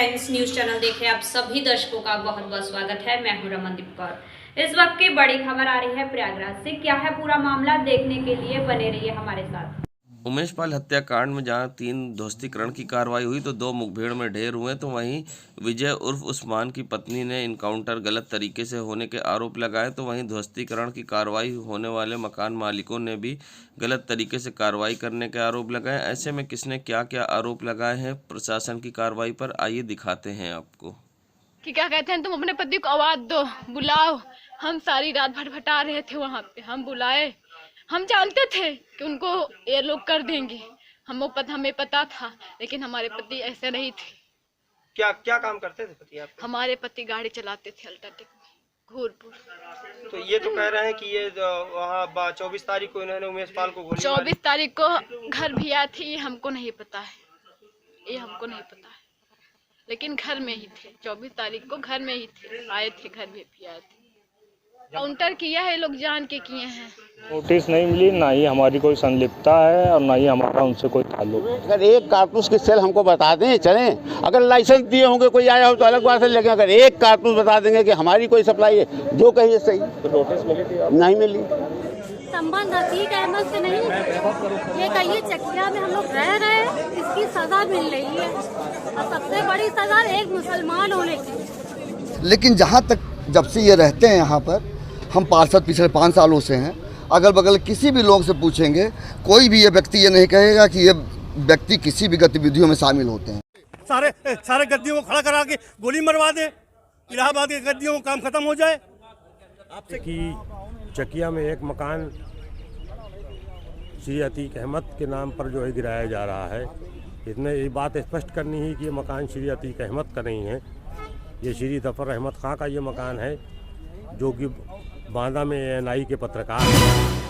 Friends, news channel देखे आप सभी दर्शकों का बहुत बहुत स्वागत है। मैं हूं रमनदीप कौर। इस वक्त की बड़ी खबर आ रही है प्रयागराज से। क्या है पूरा मामला, देखने के लिए बने रहिए हमारे साथ। उमेश पाल हत्याकांड में जहां 3 ध्वस्तीकरण की कार्रवाई हुई तो 2 मुठभेड़ में ढेर हुए, तो वहीं विजय उर्फ उस्मान की पत्नी ने इनकाउंटर गलत तरीके से होने के आरोप लगाए। तो वहीं ध्वस्तीकरण की कार्रवाई होने वाले मकान मालिकों ने भी गलत तरीके से कार्रवाई करने के आरोप लगाए। ऐसे में किसने क्या क्या आरोप लगाए हैं प्रशासन की कार्रवाई पर, आइए दिखाते हैं आपको। कि क्या कहते हैं, तुम अपने पति को आवाज दो, बुलाओ। हम सारी रात भटभटा रहे थे वहाँ पे, हम बुलाए। हम जानते थे कि उनको ये लोग कर देंगे, हमें पता था, लेकिन हमारे पति ऐसे नहीं थे। क्या क्या काम करते थे पति आपके? हमारे पति गाड़ी चलाते थे अल्ट्राटेक में, घूरपुर। तो ये तो कह रहे हैं कि ये वहाँ 24 तारीख को इन्होंने उमेश पाल को गोली 24 तारीख को घर भी आए थे, ये हमको नहीं पता है, ये हमको नहीं पता है, लेकिन घर में ही थे। 24 तारीख को घर में ही थे, आए थे, घर में भी आए थे। काउंटर किया है, लोग जान के किए हैं। नोटिस नहीं मिली, ना ही हमारी कोई संलिप्तता है और ना ही हमारा उनसे कोई ताल्लुक। अगर एक कारतूस की सेल हमको बता दें चलें, अगर लाइसेंस दिए होंगे कोई आया हो तो अलग बात है, लेकिन अगर एक कारतूस बता देंगे कि हमारी कोई सप्लाई है, जो कहिए सही। तो नोटिस मिली थी? नहीं मिली। संबंध अतीक अहमद से नहीं, ये कहिए चकिया में हम लोग रह रहे हैं, इसकी सजा मिल रही है, और सबसे बड़ी सजा एक मुसलमान होने की। लेकिन जहाँ तक जब से ये रहते हैं यहाँ पर, हम पार्षद पिछले 5 सालों से हैं, अगल बगल किसी भी लोग से पूछेंगे, कोई भी ये व्यक्ति ये नहीं कहेगा कि ये व्यक्ति किसी भी गतिविधियों में शामिल होते हैं। सारे गद्दियों को खड़ा करा के गोली मरवा दे, इलाहाबाद के गद्दियों का काम खत्म हो जाए। आपसे कि चकिया में एक मकान श्री अतीक अहमद के नाम पर जो है गिराया जा रहा है, इसमें ये बात स्पष्ट करनी है कि ये मकान श्री अतीक अहमद का नहीं है, ये श्री ज़फ़र अहमद खां का ये मकान है, जो कि बांदा में एएनआई के पत्रकार हैं।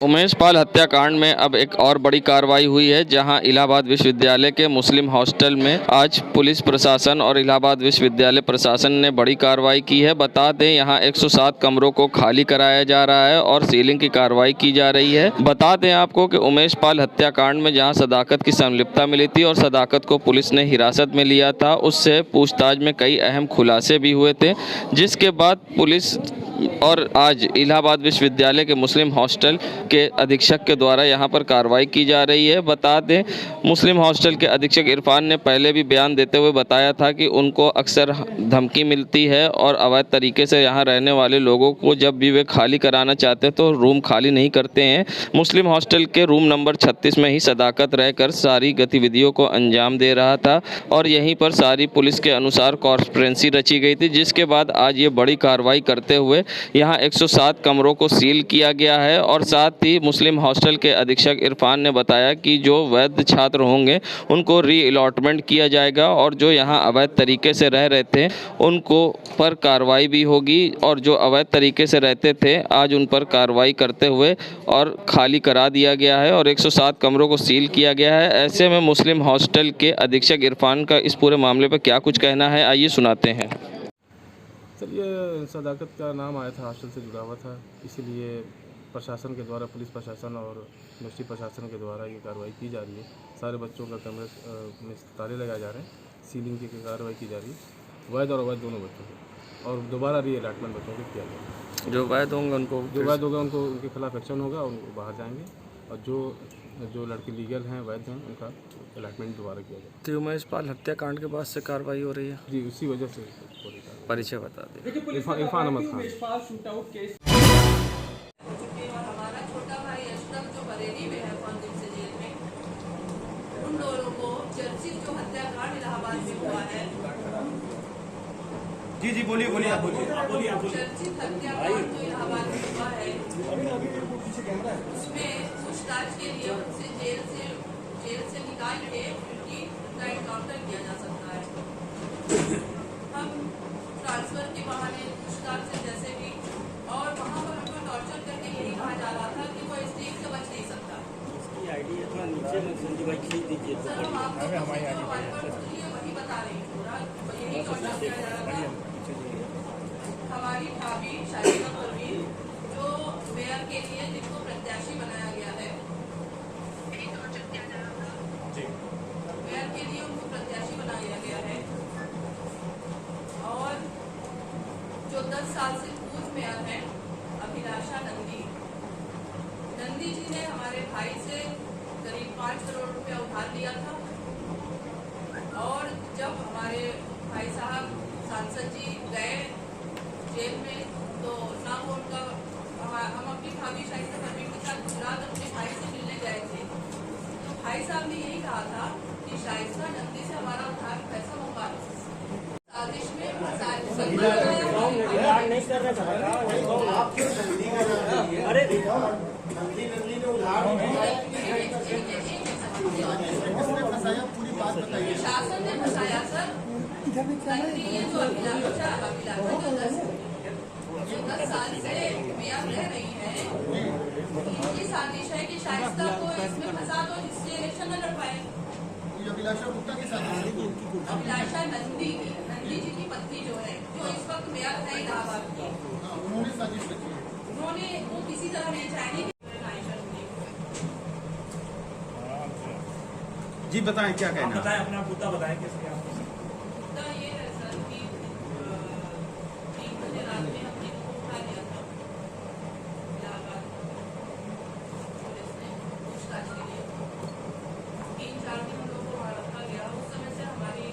उमेश पाल हत्याकांड में अब एक और बड़ी कार्रवाई हुई है, जहां इलाहाबाद विश्वविद्यालय के मुस्लिम हॉस्टल में आज पुलिस प्रशासन और इलाहाबाद विश्वविद्यालय प्रशासन ने बड़ी कार्रवाई की है। बता दें, यहां 107 कमरों को खाली कराया जा रहा है और सीलिंग की कार्रवाई की जा रही है। बता दें आपको कि उमेश पाल हत्याकांड में जहां सदाकत की संलिप्तता मिली थी और सदाकत को पुलिस ने हिरासत में लिया था, उससे पूछताछ में कई अहम खुलासे भी हुए थे, जिसके बाद पुलिस और आज इलाहाबाद विश्वविद्यालय के मुस्लिम हॉस्टल के अधीक्षक के द्वारा यहां पर कार्रवाई की जा रही है। बता दें, मुस्लिम हॉस्टल के अधीक्षक इरफान ने पहले भी बयान देते हुए बताया था कि उनको अक्सर धमकी मिलती है और अवैध तरीके से यहां रहने वाले लोगों को जब भी वे खाली कराना चाहते हैं तो रूम खाली नहीं करते हैं। मुस्लिम हॉस्टल के रूम नंबर 36 में ही सदाकत रहकर सारी गतिविधियों को अंजाम दे रहा था और यहीं पर सारी पुलिस के अनुसार कॉन्स्पिरेंसी रची गई थी, जिसके बाद आज ये बड़ी कार्रवाई करते हुए यहाँ 107 कमरों को सील किया गया है। और साथ ही मुस्लिम हॉस्टल के अधीक्षक इरफान ने बताया कि जो वैध छात्र होंगे उनको री अलॉटमेंट किया जाएगा और जो यहाँ अवैध तरीके से रह रहे थे उनको पर कार्रवाई भी होगी, और जो अवैध तरीके से रहते थे आज उन पर कार्रवाई करते हुए और खाली करा दिया गया है और 107 कमरों को सील किया गया है। ऐसे में मुस्लिम हॉस्टल के अधीक्षक इरफान का इस पूरे मामले पर क्या कुछ कहना है, आइए सुनाते हैं। सर, ये सदाकत का नाम आया था, हॉस्टल से जुड़ा हुआ था, इसीलिए प्रशासन के द्वारा, पुलिस प्रशासन और यूनिवर्सिटी प्रशासन के द्वारा ये कार्रवाई की जा रही है। सारे बच्चों का कमरे में ताले लगाए जा रहे हैं, सीलिंग की कार्रवाई की जा रही है, वैध और अवैध दोनों बच्चों को, और दोबारा री अलॉटमेंट बच्चों को किया जाएगा। जो वैध होंगे उनको, जो वैध होगा उनको, उनके खिलाफ एक्शन होगा, उनको बाहर जाएंगे, और जो लड़के लीगल हैं, वैध हैं, उनका अलॉटमेंट दोबारा किया जाएगा। तो उमेश पाल हत्याकांड के बाद से कार्रवाई हो रही है जी, उसी वजह से। परिचय बता दें। इरफान अहमद खान। हमारा छोटा भाई अशरफ जो बरेली में है, 5 दिन से जेल में, उन लोगों को चर्चित जो हत्याकांड इलाहाबाद में हुआ है, जी बोलिए चर्चित हत्याकांड जो इलाहाबाद में हुआ है, उसमें पूछताछ के लिए उनसे जेल से निकाल के उनका एनकाउंटर किया जा सकता है। हम ट्रांसफर के बहाने पूछताछ से जैसे भी, और वहाँ पर उनको टॉर्चर करके यही कहा जा रहा था कि वो इस चीज से बच नहीं सकता। सर, हम आपको वही बता रही हूँ, पूरा यही टॉर्चर किया जा रहा था। हमारी भाभी शाहिदा परवीन, जो मेयर के लिए जिनको प्रत्याशी बनाया गया है, यही टॉर्चर किया जा रहा था। मेयर के लिए उनको प्रत्याशी बनाया गया है। 10 साल से पूर्व मेयर हैं अभिलाषा नंदी जी ने हमारे भाई से करीब 5 करोड़ रुपया उधार लिया था। और जब हमारे भाई साहब सांसद जी गए जेल में तो ना वो उनका हम अपनी भाभी शाइस्ता परवीन के साथ गुजरात अपने भाई से मिलने गए थे तो भाई साहब ने यही कहा था कि शाइस्ता नंदी से हमारा उधार पैसा मंगवा लो। साजिश में शासन ने फंसाया सर। ये जो अभिलाषा जो 10 साल से मेयर रह रही है इनकी साजिश है कि शाइस्ता को इसमें फंसा दो जिससे इलेक्शन न लड़ पाए। अभिलाषा गुप्ता की साजिश, अभिलाषा नंदी जी की पत्नी जो है जो इस वक्त मेयर है इलाहाबाद की, उन्होंने साजिश रची है। उन्होंने वो किसी तरह नहीं चाहेंगे। जी बताएं क्या कहना है? बताएं अपना मुद्दा बताएं कैसे आप। मुद्दा ये है सर कि 3 बजे रात में हमने उठा लिया था इलाहाबाद पुलिस ने पूछताछ के लिए। 3-4 दिन हम लोग को वहाँ रखा गया। उस समय से हमारा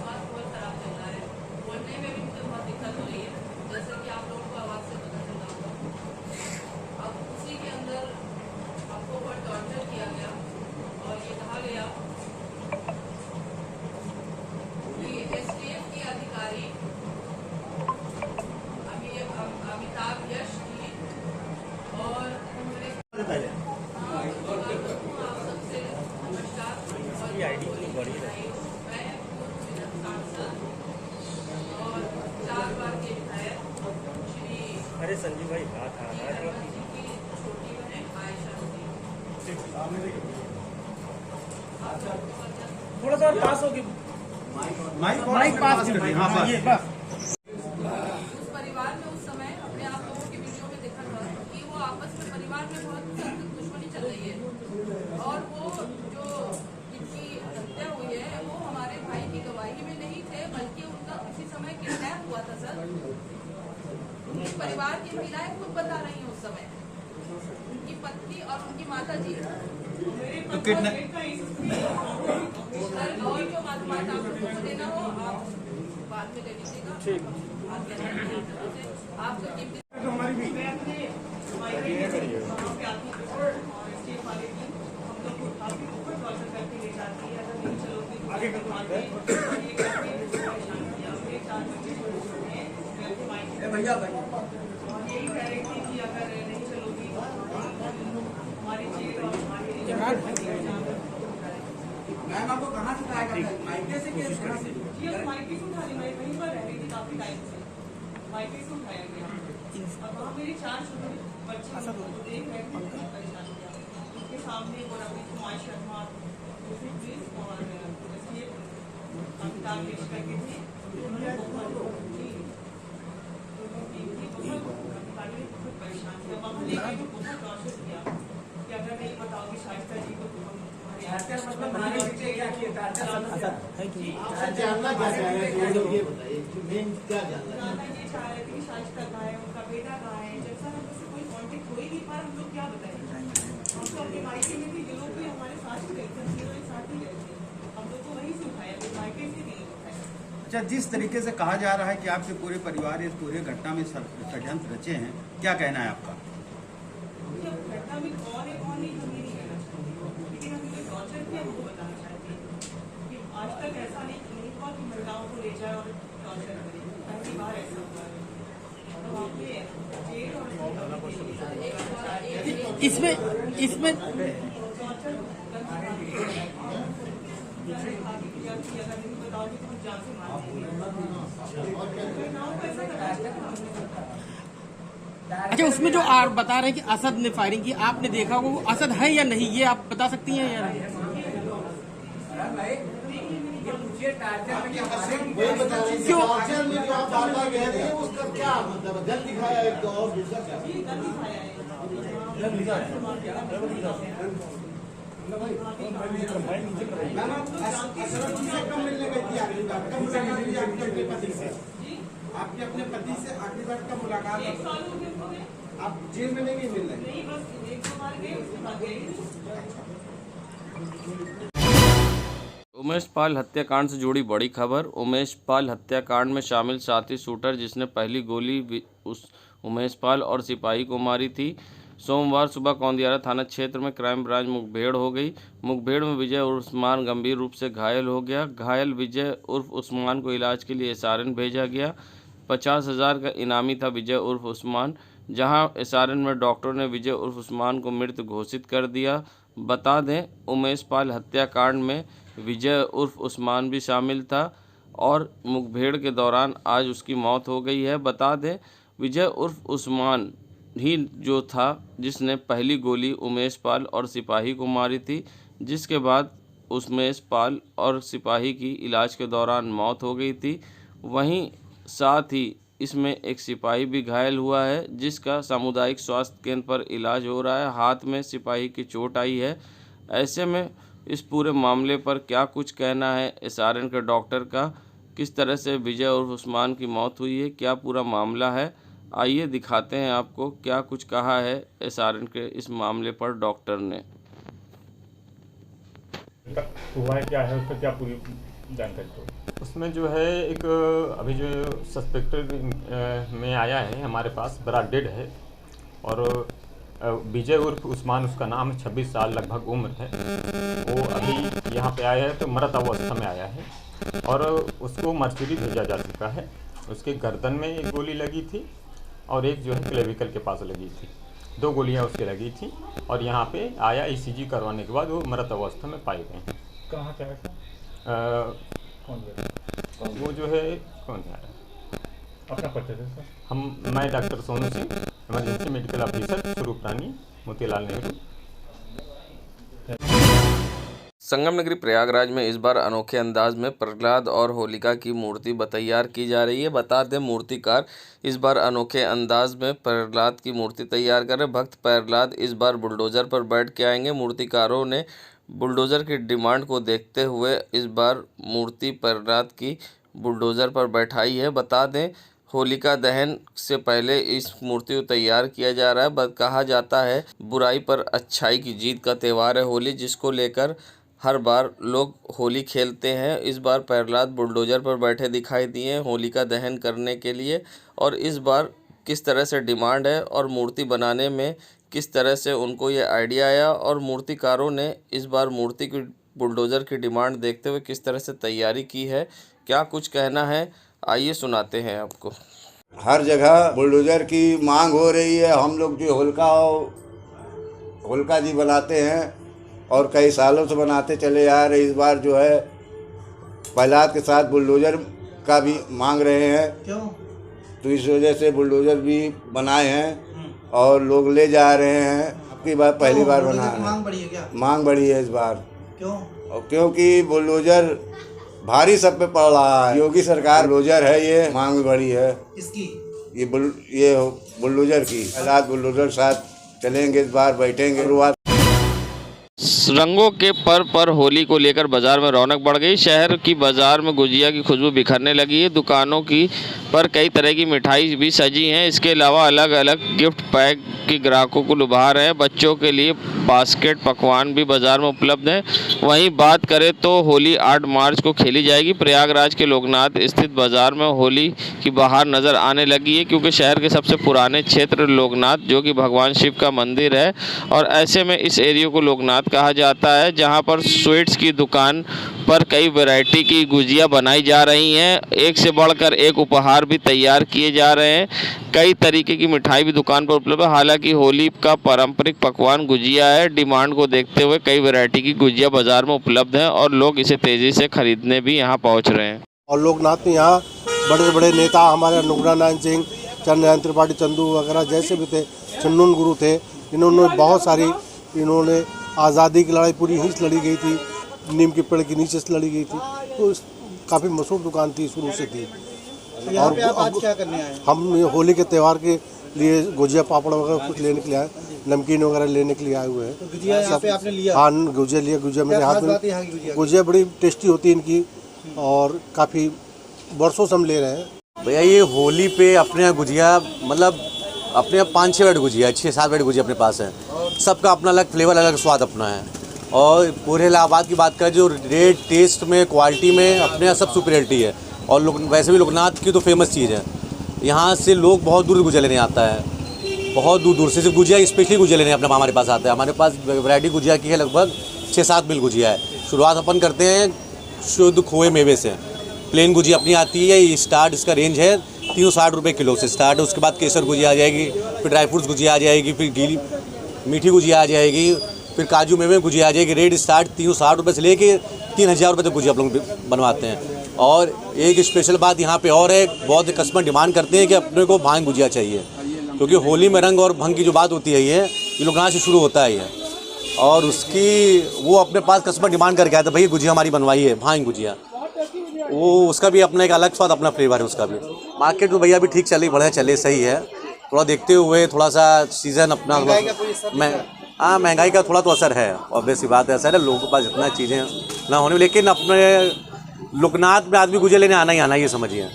स्वास्थ्य बहुत खराब चल रहा है। बोलने में भी मुझे बहुत दिक्कत हो रही है जैसे कि आप लोगों को आवाज़ से पता चल रहा होगा। अब उसी के अंदर आपको बहुत टॉर्चर किया गया और ये कहा गया कि एसटीएफ के अधिकारी अमिताभ यश जी और आप सबसे नमस्कार। मैं पूर्व सांसद और 4 बार के विधायक श्री संजीव भाई की छोटी बहन आयशा जी थोड़ा सा पास होगी माइक पास करिए। हाँ बस। उस परिवार में उस समय अपने आप लोगों की वीडियो में देखा था कि वो आपस में परिवार में बहुत सख्त दुश्मनी चल रही है और वो जो इनकी हत्या हुई है वो हमारे भाई की गवाही में नहीं थे बल्कि उनका उसी समय किडनैप हुआ था सर। उनके परिवार की महिलाएं खुद बता रही हैं उस समय उनकी पत्नी और उनकी माता जी तो किडनैप और जो मालूमात आप लोगों को देना हो आप बाद में ले लीजिएगा। आप जो कीमती भैया यही कह रही थी कि अगर नहीं चलोगी हमारी जेल और हमारी मैम आपको कहाँ से उठाया गया था? मायके से केस कहाँ से? जी अब मायके से उठा ली। मैं वहीं पर रह रही थी काफी टाइम से। मायके से उठाया गया और वहाँ मेरी 4 छोटे बच्चे देख रहे थे परेशान किया उनके सामने वो रवि कुमार शर्मा दूसरी पुलिस और अमिताभ यश करके थे। उन्होंने बहुत परेशान किया वहाँ लेके तो बहुत टॉर्चर किया कि अगर नहीं बताओगे शाइस्ता जी को मतलब हमारे बच्चे क्या किए जानना ये चाह रहे थे कि शाइस्ता कहाँ है उनका बेटा कहाँ है। जब सर हमसे कोई कॉन्टेक्ट हो ही नहीं पा हम लोग क्या बताएं। हम तो अपने मायके में भी ये लोग भी हमारे साथ ही रहते थे साथ ही रहते हम लोग को वहीं से उठाया मायके से नहीं उठाया। अच्छा जिस तरीके से कहा जा रहा है कि आपके पूरे परिवार इस पूरे घटना में षड्यंत्र रचे हैं क्या कहना है आपका? घटना में कौन है कौन नहीं हम ये नहीं कहना चाहते लेकिन हम जो टॉर्चर किया वो बताना चाहते हैं कि आज तक ऐसा नहीं हुआ कि महिलाओं को ले जाए और टॉर्चर करे। पहली बार ऐसा हुआ है तो आपने जेल और इसमें अगर नहीं बताओगे तो जान से मार अच्छा उसमें जो आप बता रहे हैं कि असद ने फायरिंग की आपने देखा वो असद है या नहीं ये आप बता सकती हैं या नहीं? क्यों आपके अपने पति से 1 साल हो गया मुझे। आप जेल में नहीं मिल रहे? नहीं, बस 1-2 बार गए, उसके बाद गए। उमेश पाल हत्याकांड से जुड़ी बड़ी खबर। उमेश पाल हत्याकांड में शामिल साथी शूटर जिसने पहली गोली उस उमेश पाल और सिपाही को मारी थी, सोमवार सुबह कौंदियारा थाना क्षेत्र में क्राइम ब्रांच मुठभेड़ हो गई। मुठभेड़ में विजय उर्फ उस्मान गंभीर रूप से घायल हो गया। घायल विजय उर्फ उस्मान को इलाज के लिए एसआरएन भेजा गया। 50,000 का इनामी था विजय उर्फ उस्मान, जहां एसआरएन में डॉक्टर ने विजय उर्फ उस्मान को मृत घोषित कर दिया। बता दें, उमेश पाल हत्याकांड में विजय उर्फ उस्मान भी शामिल था और मुठभेड़ के दौरान आज उसकी मौत हो गई है। बता दें, विजय उर्फ उस्मान ही जो था जिसने पहली गोली उमेश पाल और सिपाही को मारी थी, जिसके बाद उमेश पाल और सिपाही की इलाज के दौरान मौत हो गई थी। वहीं साथ ही इसमें एक सिपाही भी घायल हुआ है, जिसका सामुदायिक स्वास्थ्य केंद्र पर इलाज हो रहा है। हाथ में सिपाही की चोट आई है। ऐसे में इस पूरे मामले पर क्या कुछ कहना है एसआरएन के डॉक्टर का, किस तरह से विजय और उस्मान की मौत हुई है, क्या पूरा मामला है, आइए दिखाते हैं आपको क्या कुछ कहा है एसआरएन के इस मामले पर डॉक्टर ने। हुआ है क्या है, उसका क्या पूरी जानकारी दो। उसमें जो है एक अभी जो सस्पेक्टेड में आया है हमारे पास, बड़ा डेड है और विजय उर्फ उस्मान उसका नाम है, 26 साल लगभग उम्र है। वो अभी यहाँ पे आया है तो मृत अवस्था में आया है और उसको मर्चुरी भेजा जा चुका है। उसके गर्दन में एक गोली लगी थी और एक जो है क्लेविकल के पास लगी थी। 2 गोलियाँ उसके लगी थी और यहाँ पे आया, ईसीजी करवाने के बाद वो मृत अवस्था में पाए गए हैं। कहाँ से आया? वो जो है कौन है अपना परिचय सर। मैं doctor Sonu Singh, emergency medical officer, स्वरूप रानी, मोतीलाल नेहरू। संगम नगरी प्रयागराज में इस बार अनोखे अंदाज में प्रहलाद और होलिका की मूर्ति तैयार की जा रही है। बता दें, मूर्तिकार इस बार अनोखे अंदाज में प्रहलाद की मूर्ति तैयार कर रहे। भक्त प्रहलाद इस बार बुलडोज़र पर बैठ के आएंगे। मूर्तिकारों ने बुलडोज़र की डिमांड को देखते हुए इस बार मूर्ति प्रहलाद की बुलडोज़र पर बैठाई है। बता दें, होलिका दहन से पहले इस मूर्ति को तैयार किया जा रहा है। कहा जाता है बुराई पर अच्छाई की जीत का त्यौहार है होली, जिसको लेकर हर बार लोग होली खेलते हैं। इस बार प्रहलाद बुलडोज़र पर बैठे दिखाई दिए होलिका दहन करने के लिए, और इस बार किस तरह से डिमांड है और मूर्ति बनाने में किस तरह से उनको ये आइडिया आया और मूर्तिकारों ने इस बार मूर्ति की बुलडोज़र की डिमांड देखते हुए किस तरह से तैयारी की है, क्या कुछ कहना है, आइए सुनाते हैं आपको। हर जगह बुलडोज़र की मांग हो रही है। हम लोग जो होलिका जी बनाते हैं और कई सालों से बनाते चले आ रहे, इस बार जो है प्रहलाद के साथ बुलडोज़र का भी मांग रहे हैं। क्यों? तो इस वजह से बुलडोज़र भी बनाए हैं और लोग ले जा रहे हैं। आपकी बार पहली बार बना रहे हैं। मांग बढ़ी है क्या? मांग बढ़ी है इस बार। क्यों? और क्योंकि बुलडोज़र भारी सब पे पड़ रहा है। योगी सरकार बुलडोज़र है, ये मांग भी बढ़ी है इसकी। ये बुलडोज़र की। प्रहलाद बुलडोज़र साथ चलेंगे, इस बार बैठेंगे। शुरुआत रंगों के पर्व पर होली को लेकर बाजार में रौनक बढ़ गई। शहर की बाजार में गुजिया की खुशबू बिखरने लगी है। दुकानों की पर कई तरह की मिठाई भी सजी हैं। इसके अलावा अलग अलग गिफ्ट पैक की ग्राहकों को लुभा रहे हैं। बच्चों के लिए बास्केट पकवान भी बाजार में उपलब्ध हैं। वहीं बात करें तो होली 8 मार्च को खेली जाएगी। प्रयागराज के लोकनाथ स्थित बाजार में होली की बहार नज़र आने लगी है, क्योंकि शहर के सबसे पुराने क्षेत्र लोकनाथ, जो कि भगवान शिव का मंदिर है, और ऐसे में इस एरिया को लोकनाथ कहा जाता है, जहां पर स्वीट्स की दुकान पर कई वैरायटी की गुजिया बनाई जा रही हैं। एक से बढ़कर एक उपहार भी तैयार किए जा रहे हैं। कई तरीके की मिठाई भी दुकान पर उपलब्ध है। हालांकि होली का पारंपरिक पकवान गुजिया है। डिमांड को देखते हुए कई वैरायटी की गुजिया बाजार में उपलब्ध है और लोग इसे तेजी से खरीदने भी यहाँ पहुँच रहे हैं। और लोकनाथ में यहाँ बड़े से बड़े नेता हमारे अनुग्रह नारायण सिंह, चंद्रनारायण त्रिपाठी, चंदू वगैरह जैसे भी थे, चन्नून गुरु थे, इन्होंने बहुत सारी, इन्होंने आज़ादी की लड़ाई पूरी यहीं से लड़ी गई थी, नीम के पेड़ के नीचे से लड़ी गई थी। तो काफ़ी मशहूर दुकान थी, शुरू से थी। यहाँ पे आप आज क्या करने आए? हम होली के त्यौहार के लिए गुजिया पापड़ वगैरह कुछ लेने के लिए आए, नमकीन वगैरह लेने के लिए आए हुए हैं। तो गुजिया यहाँ पे आपने लिया? हाँ, गुजिया लिया। गुजिया मेरे हाथ में, गुजिया बड़ी टेस्टी होती है इनकी और काफ़ी वर्षों से हम ले रहे हैं। भैया ये होली पे अपने यहाँ गुजिया मतलब अपने यहाँ 5-6 वैरायटी गुजिया है, 6-7 वैरायटी गुजिया अपने पास है। सबका अपना अलग फ्लेवर, अलग स्वाद अपना है। और पूरे इलाहाबाद की बात करें जो रेट, टेस्ट में, क्वालिटी में अपने यहाँ सब सुपीरियरिटी है। और लोग वैसे भी लोकनाथ की तो फेमस चीज़ है। यहाँ से लोग बहुत दूर गुजिया लेने आता है, बहुत दूर दूर से सिर्फ गुजिया, स्पेशली गुजिया लेने अपने हमारे पास आता है। हमारे पास वैरायटी गुजिया की है लगभग 6-7 मिल गुजिया है। शुरुआत अपन करते हैं शुद्ध खोए मेवे से। प्लेन गुजिया अपनी आती है, ये स्टार्ट इसका रेंज है 360 रुपये किलो से स्टार्ट है। उसके बाद केसर गुजिया आ जाएगी, फिर ड्राई फ्रूट्स गुजिया आ जाएगी, फिर गीली मीठी गुजिया आ जाएगी, फिर काजू मेवे गुजिया आ जाएगी। रेट स्टार्ट 360 रुपये से लेके 3000 रुपये तक गुजिया आप लोग बनवाते हैं। और एक स्पेशल बात यहाँ पे और है, बहुत कस्टमर डिमांड करते हैं कि अपने को भांग गुजिया चाहिए, क्योंकि होली में रंग और भंग की जो बात होती है ये लोग यहाँ से शुरू होता है ये। और उसकी वो अपने पास कस्टमर डिमांड करके आते हैं, भैया गुजिया हमारी बनवाई है, भांग गुजिया। वो उसका भी अपना एक अलग स्वाद, अपना फ्लेवर है उसका भी। मार्केट तो भैया भी ठीक चली, बढ़िया चले, सही है। थोड़ा देखते हुए थोड़ा सा सीज़न अपना हाँ महंगाई का थोड़ा तो असर है, ऑब्वियस सी बात है, असर है। लोगों के पास इतना चीज़ें ना होने, लेकिन अपने लोकनाथ में आदमी गुजिया लेने आना ही आना, ये समझिए,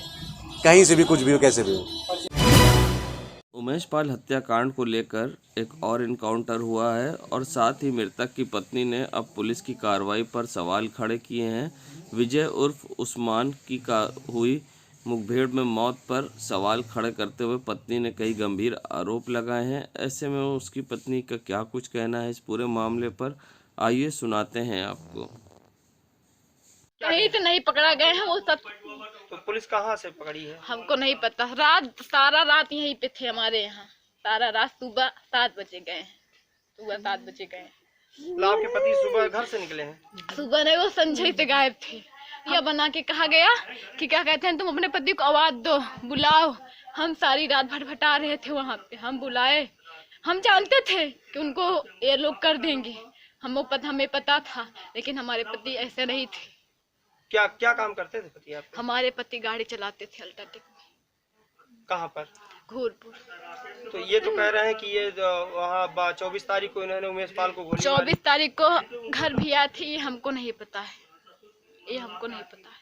कहीं से भी कुछ भी हो, कैसे भी हो। उमेश पाल हत्याकांड को लेकर एक और इनकाउंटर हुआ है और साथ ही मृतक की पत्नी ने अब पुलिस की कार्रवाई पर सवाल खड़े किए हैं। विजय उर्फ उस्मान की हुई मुठभेड़ में मौत पर सवाल खड़े करते हुए पत्नी ने कई गंभीर आरोप लगाए हैं। ऐसे में उसकी पत्नी का क्या कुछ कहना है इस पूरे मामले पर, आइए सुनाते हैं आपको। कहीं तो नहीं पकड़ा गए हैं वो सब। तो पुलिस कहाँ से पकड़ी है? हमको नहीं पता। सारा रात यहीं पे थे हमारे यहाँ, सारा रात। सुबह 7 बजे गए हैं, सुबह 7 बजे गए। आपके पति सुबह घर से निकले हैं? सुबह नहीं, वो संजय से गायब थे। यह बना के कहा गया कि क्या कहते हैं, तुम अपने पति को आवाज दो, बुलाओ। हम सारी रात भटभटा रहे थे वहाँ पे, हम बुलाए। हम जानते थे कि उनको ये लोग कर देंगे, हमें पता था, लेकिन हमारे पति ऐसे नहीं थे। क्या क्या काम करते थे पति आपके? हमारे पति गाड़ी चलाते थे अल्ट्राटेक में। कहाँ पर? घूरपुर। तो ये तो कह रहे हैं कि ये वहाँ 24 तारीख को इन्होंने उमेश पाल को गोली 24 तारीख को घर भी आई थी, हमको नहीं पता है, ये हमको नहीं पता है,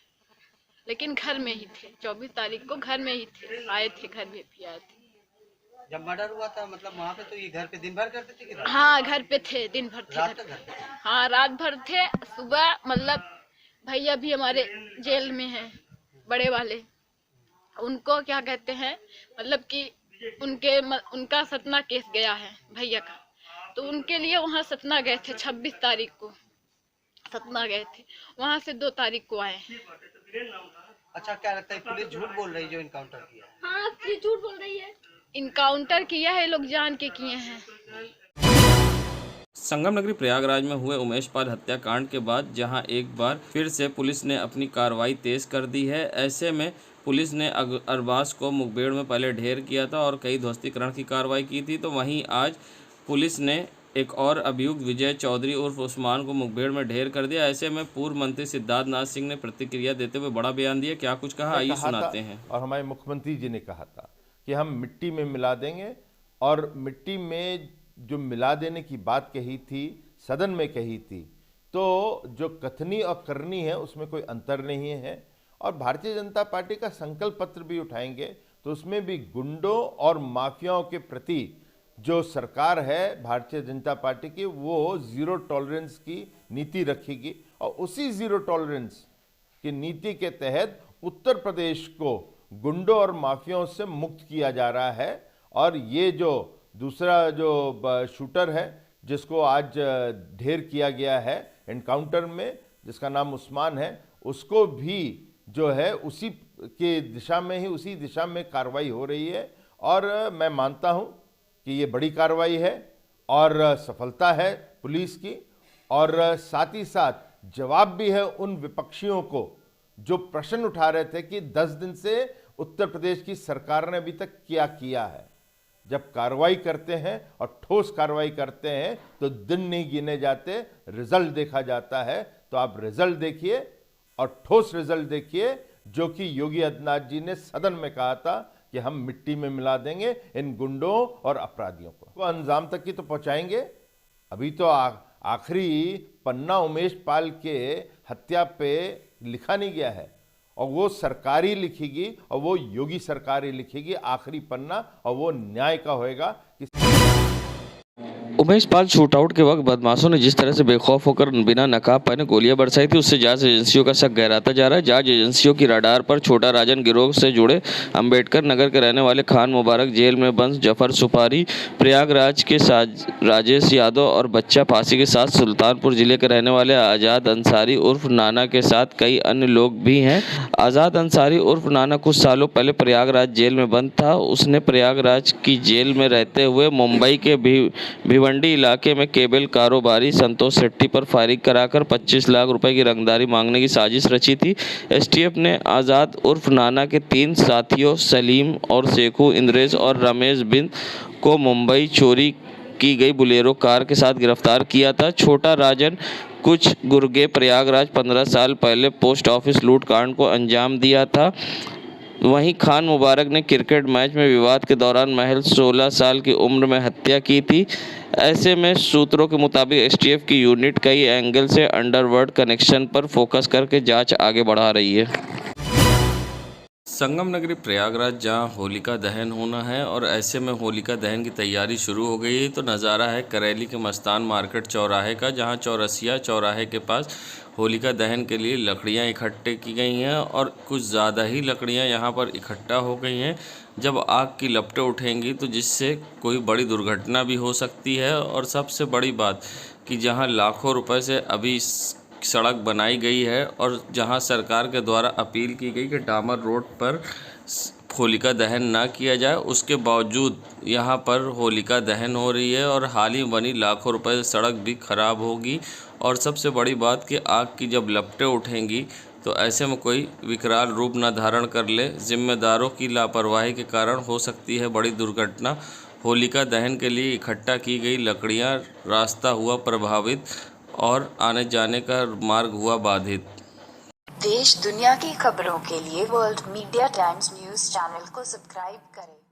लेकिन घर में ही थे। 24 तारीख को घर में ही थे, आए थे, घर में भी आए थे। जब मर्डर हुआ था मतलब वहाँ पे, तो ये घर पे दिन भर करते थे कि? हाँ घर पे थे, दिन भर थे। रात घर पे? हाँ रात भर थे। सुबह मतलब भैया भी हमारे जेल में हैं, बड़े वाले। उनको क्या कहते हैं, मतलब कि उनका सतना केस गया है भैया का, तो उनके लिए वहाँ सतना गए थे। 26 तारीख को सतना गए थे, वहाँ से 2 तारीख को आए। अच्छा, क्या लगता है पुलिस झूठ बोल रही है जो इनकाउंटर किया? हाँ झूठ बोल रही है। इनकाउंटर किया है, लोग जान के किए हैं। संगम नगरी प्रयागराज में हुए उमेश पाल हत्याकांड के बाद जहां एक बार फिर से पुलिस ने अपनी कार्रवाई तेज कर दी है। ऐसे में पुलिस ने अरबाज को मुठभेड़ में पहले ढेर किया था और कई ध्वस्तीकरण की कार्रवाई की थी, तो वहीं आज पुलिस ने एक और अभियुक्त विजय चौधरी उर्फ उस्मान को मुठभेड़ में ढेर कर दिया। ऐसे में पूर्व मंत्री सिद्धार्थ नाथ सिंह ने प्रतिक्रिया देते हुए बड़ा बयान दिया। क्या कुछ कहा, आइए सुनाते हैं। और हमारे मुख्यमंत्री जी ने कहा था कि हम मिट्टी में मिला देंगे, और मिट्टी में जो मिला देने की बात कही थी, सदन में कही थी, तो जो कथनी और करनी है उसमें कोई अंतर नहीं है। और भारतीय जनता पार्टी का संकल्प पत्र भी उठाएंगे तो उसमें भी गुंडों और माफियाओं के प्रति जो सरकार है भारतीय जनता पार्टी की, वो जीरो टॉलरेंस की नीति रखेगी। और उसी जीरो टॉलरेंस की नीति के तहत उत्तर प्रदेश को गुंडों और माफियाओं से मुक्त किया जा रहा है। और ये जो दूसरा जो शूटर है जिसको आज ढेर किया गया है एनकाउंटर में, जिसका नाम उस्मान है, उसको भी जो है उसी के दिशा में ही, उसी दिशा में कार्रवाई हो रही है। और मैं मानता हूं कि ये बड़ी कार्रवाई है और सफलता है पुलिस की, और साथ ही साथ जवाब भी है उन विपक्षियों को जो प्रश्न उठा रहे थे कि 10 दिन से उत्तर प्रदेश की सरकार ने अभी तक क्या किया है। जब कार्रवाई करते हैं और ठोस कार्रवाई करते हैं तो दिन नहीं गिने जाते, रिजल्ट देखा जाता है। तो आप रिजल्ट देखिए और ठोस रिजल्ट देखिए, जो कि योगी आदित्यनाथ जी ने सदन में कहा था कि हम मिट्टी में मिला देंगे इन गुंडों और अपराधियों को। वो अंजाम तक की तो पहुंचाएंगे। अभी तो आखिरी पन्ना उमेश पाल के हत्या पे लिखा नहीं गया है, और वो सरकारी लिखेगी और वो योगी सरकार ही लिखेगी आखिरी पन्ना, और वो न्याय का होएगा। उमेश पाल शूटआउट के वक्त बदमाशों ने जिस तरह से बेखौफ होकर बिना नकाब पहने गोलियां बरसाई थी, उससे जांच एजेंसियों का शक गहराता जा रहा है। जांच एजेंसियों की रडार पर छोटा राजन गिरोह से जुड़े अंबेडकर नगर के रहने वाले खान मुबारक, जेल में बंद जफर सुपारी, प्रयागराज के राजेश यादव और बच्चा फांसी के साथ सुल्तानपुर जिले के रहने वाले आज़ाद अंसारी उर्फ नाना के साथ कई अन्य लोग भी हैं। आज़ाद अंसारी उर्फ नाना कुछ सालों पहले प्रयागराज जेल में बंद था। उसने प्रयागराज की जेल में रहते हुए मुंबई के भिवंडी इलाके में केबल कारोबारी संतोष शेट्टी पर फायरिंग कराकर 25 लाख रुपए की रंगदारी मांगने की साजिश रची थी। एसटीएफ ने आज़ाद उर्फ नाना के 3 साथियों सलीम और शेखू, इंद्रेश और रमेश बिंद को मुंबई चोरी की गई बुलेरो कार के साथ गिरफ्तार किया था। छोटा राजन कुछ गुर्गे प्रयागराज 15 साल पहले पोस्ट ऑफिस लूटकांड को अंजाम दिया था। वहीं खान मुबारक ने क्रिकेट मैच में विवाद के दौरान महज 16 साल की उम्र में हत्या की थी। ऐसे में सूत्रों के मुताबिक एसटीएफ की यूनिट कई एंगल से अंडरवर्ल्ड कनेक्शन पर फोकस करके जांच आगे बढ़ा रही है। संगम नगरी प्रयागराज जहां होलिका दहन होना है और ऐसे में होलिका दहन की तैयारी शुरू हो गई है, तो नज़ारा है करेली के मस्तान मार्केट चौराहे का, जहां चौरसिया चौराहे के पास होलिका दहन के लिए लकड़ियां इकट्ठे की गई हैं और कुछ ज़्यादा ही लकड़ियां यहां पर इकट्ठा हो गई हैं। जब आग की लपटें उठेंगी तो जिससे कोई बड़ी दुर्घटना भी हो सकती है। और सबसे बड़ी बात कि जहां लाखों रुपए से अभी सड़क बनाई गई है और जहां सरकार के द्वारा अपील की गई कि डामर रोड पर होलिका दहन ना किया जाए, उसके बावजूद यहां पर होलिका दहन हो रही है और हाल ही बनी लाखों रुपए से सड़क भी खराब होगी। और सबसे बड़ी बात कि आग की जब लपटें उठेंगी तो ऐसे में कोई विकराल रूप न धारण कर ले, जिम्मेदारों की लापरवाही के कारण हो सकती है बड़ी दुर्घटना। होलिका दहन के लिए इकट्ठा की गई लकड़ियां, रास्ता हुआ प्रभावित और आने जाने का मार्ग हुआ बाधित। देश दुनिया की खबरों के लिए world media times news channel को सब्सक्राइब करें।